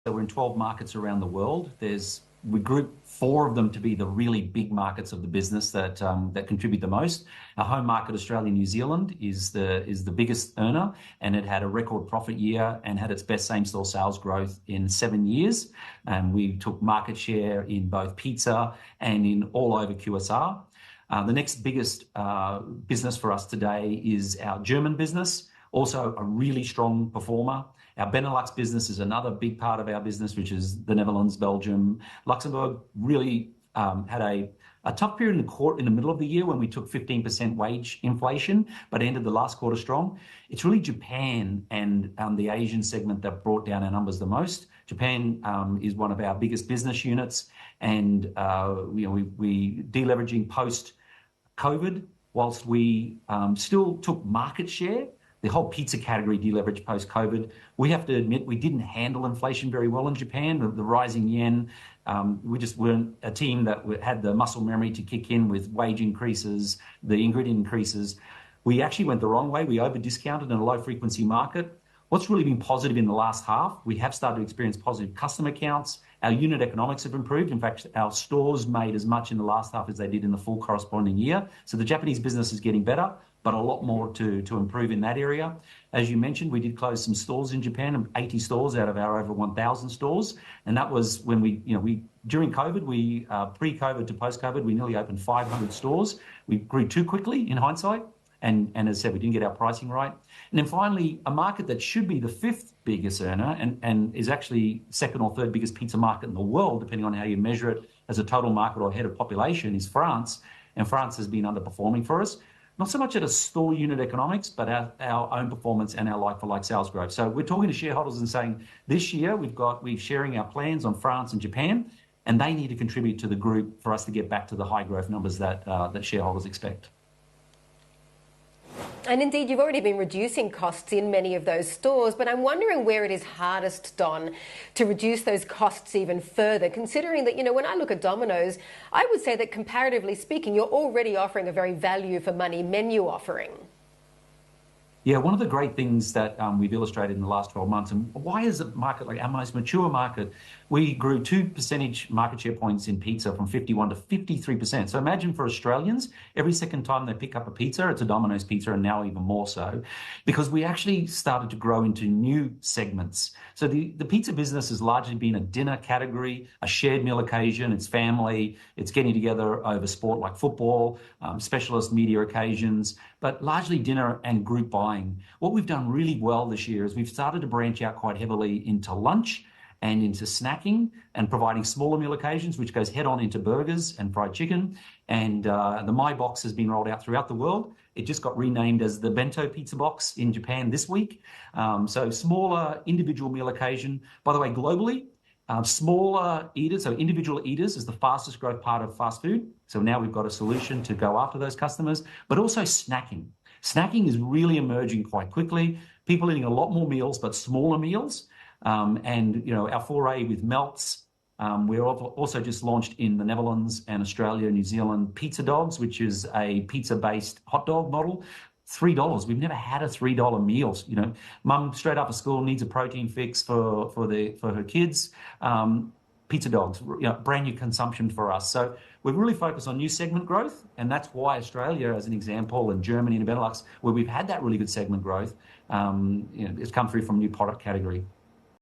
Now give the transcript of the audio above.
So we're in 12 markets around the world. We group 4 of them to be the really big markets of the business that contribute the most. Our home market, Australia, New Zealand, is the biggest earner, and it had a record profit year and had its best same-store sales growth in 7 years. And we took market share in both pizza and in all over QSR. The next biggest business for us today is our German business, also a really strong performer. Our Benelux business is another big part of our business, which is the Netherlands, Belgium. Luxembourg really had a tough period in the middle of the year when we took 15% wage inflation, but ended the last quarter strong. It's really Japan and the Asian segment that brought down our numbers the most. Japan is one of our biggest business units, and we deleveraging post-COVID, whilst we still took market share. The whole pizza category deleveraged post-COVID. We have to admit we didn't handle inflation very well in Japan. The rising yen, we just weren't a team that had the muscle memory to kick in with wage increases, the ingredient increases. We actually went the wrong way. We over-discounted in a low-frequency market. What's really been positive in the last half, we have started to experience positive customer counts. Our unit economics have improved. In fact, our stores made as much in the last half as they did in the full corresponding year. So the Japanese business is getting better, but a lot more to improve in that area. As you mentioned, we did close some stores in Japan, 80 stores out of our over 1,000 stores. And that was when during COVID, pre-COVID to post-COVID, we nearly opened 500 stores. We grew too quickly in hindsight. And as I said, we didn't get our pricing right. And then finally, a market that should be the 5th biggest earner and is actually 2nd or 3rd biggest pizza market in the world, depending on how you measure it as a total market or head of population, is France. And France has been underperforming for us. Not so much at a store unit economics, but our own performance and our like-for-like sales growth. So we're talking to shareholders and saying, this year we're sharing our plans on France and Japan, and they need to contribute to the group for us to get back to the high growth numbers that shareholders expect. And indeed, you've already been reducing costs in many of those stores, but I'm wondering where it is hardest, Don, to reduce those costs even further, considering that, when I look at Domino's, I would say that comparatively speaking, you're already offering a very value for money menu offering. Yeah, one of the great things that we've illustrated in the last 12 months, and why is a market like our most mature market, we grew 2 percentage market share points in pizza from 51 to 53%. So imagine for Australians, every second time they pick up a pizza, it's a Domino's pizza, and now even more so, because we actually started to grow into new segments. So the pizza business has largely been a dinner category, a shared meal occasion, it's family, it's getting together over sport like football, specialist media occasions, but largely dinner and group buying. What we've done really well this year is we've started to branch out quite heavily into lunch and into snacking and providing smaller meal occasions, which goes head on into burgers and fried chicken. And the Meij box has been rolled out throughout the world. It just got renamed as the Bento Pizza Box in Japan this week. So smaller individual meal occasion. By the way, globally, smaller eaters, so individual eaters, is the fastest growth part of fast food. So now we've got a solution to go after those customers, but also snacking. Snacking is really emerging quite quickly. People eating a lot more meals, but smaller meals. Our foray with melts. We're also just launched in the Netherlands and Australia, New Zealand, Pizza Dogs, which is a pizza-based hot dog model. $3. We've never had a $3 meal. Mum straight after school needs a protein fix for her kids. Pizza Dogs, brand new consumption for us. So we're really focused on new segment growth, and that's why Australia, as an example, and Germany and Benelux, where we've had that really good segment growth, it's come through from new product category.